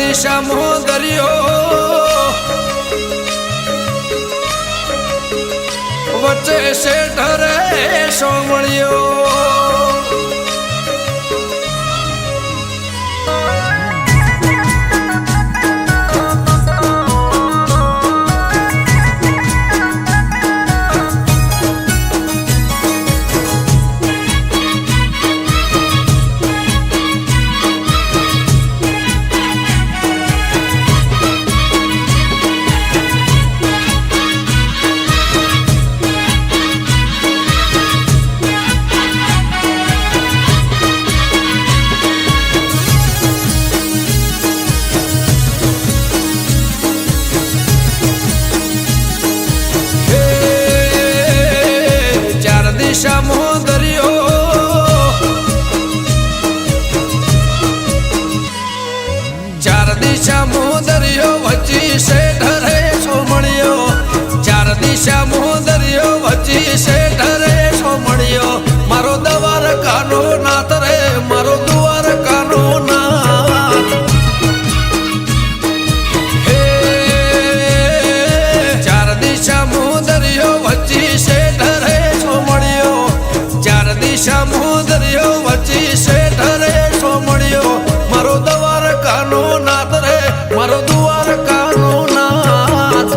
દિશામાં દરિયો વચ્ચે શેઠ રે સોમળિયો દિશામાં દરિયો ચાર દિશામાં દરિયો વચ્ચી શેઠ રે સોમળિયો ચાર દિશામાં દરિયો વચ્ચી શેઠ રે સોમળિયો મારો દવાર કાનો નાથ રે મારો દુવાર કાનો નાથ હે ચાર દિશામાં દરિયો વચ્ચી શેઠ રે દિશામાં દરિયો વચ્ચી શેઠ રે સોમળિયો મારો દવાર કાનો નાથ રે મારો દુવાર કાનો નાથ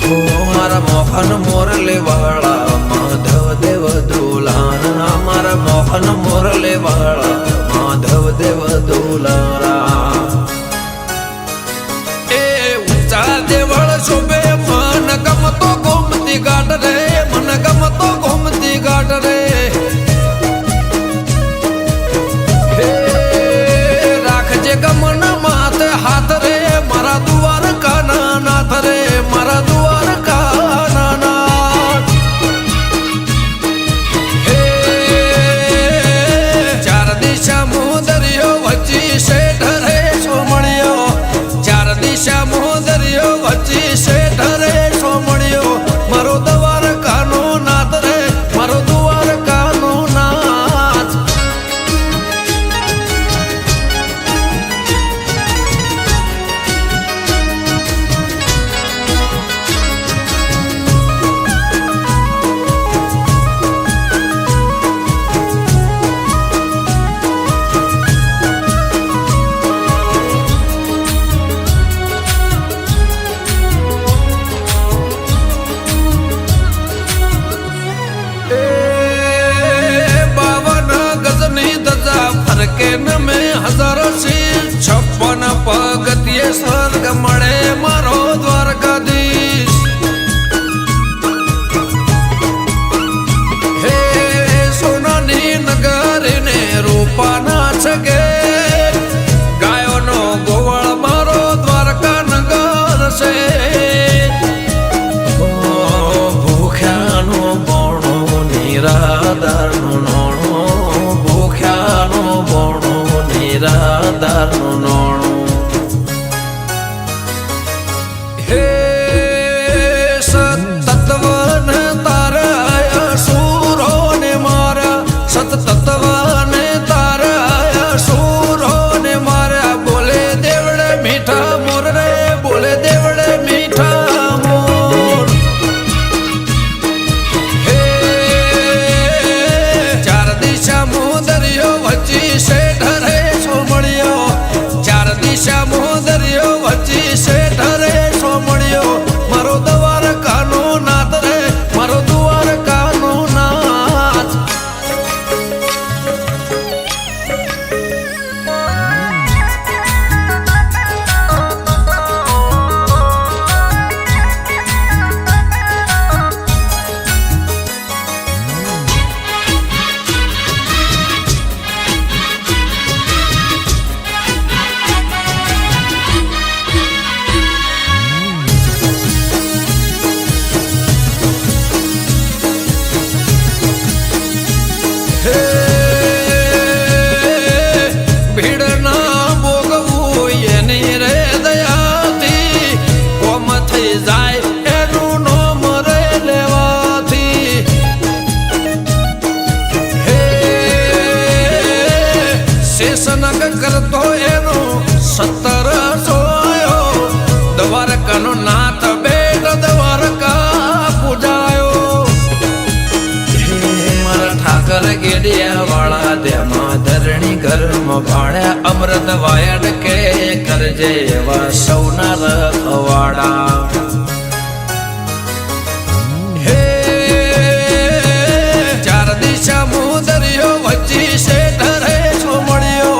હો મારા મોહન મોરલે વાળા માધવ દેવ દુલારા મારા મોહન મોરલે વાળા માધવ દેવ દુલારા એ ઊંચા દેવળ શોભે મન ગમતો ગોમતી ગાઢ રે મન ગમતો ગોમતી ગાઢ રે રાખજે ગમન માથે હાથ રે મારા દુવાર કાના નાથ રે મારા દુવાર કાના નાથ હે ચાર દિશામાં દરિયો વચ્ચી શેઠ રે સોમળિયો ચાર દિશામાં દરિયો વચ્ચી શેઠ રે સોમળિયો મારો દવાર કાનો નાથ રે મારો દુવાર કાનો નાથ ફરકે નમે હજારો શીર 56 પગથિયે સ્વર્ગ મળે મારો દ્વારકાધીશ હે સોનાની નગરી ને રૂપાના છગે ગાયોનો ગોવાળ મારો દ્વારકા નગર છે ભૂખ્યાનો બોણો નિરાધારનો નોણો ભૂખ્યાનો બોણો નિરાધારનું નોણું વાયડ કે કરજે એવા સૌના રખવાડા હે ચાર દિશા દરિયો વચ્ચે શેઠ રે સોમળિયો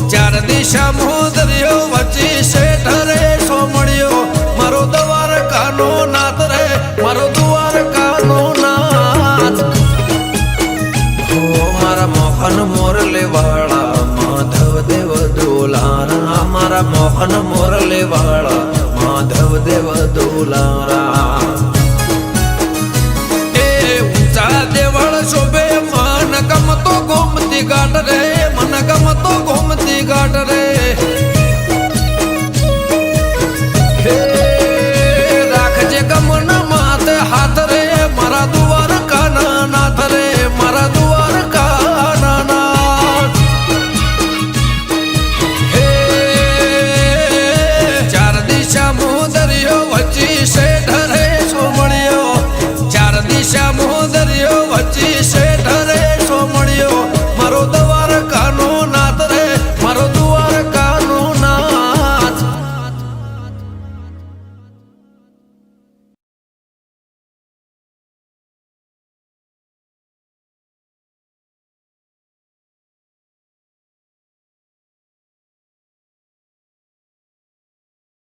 ચાર દિશા દરિયો વચ્ચે શેઠ રે સોમળિયો મારો દ્વારકાનો નાથ રે મારો દ્વારકાનો નાથ હો મારા મોહન મોરલે વાળા માધવ દેવ દોલારા મારા મોહન મોરલે વાળા માધવ દેવ દોલારા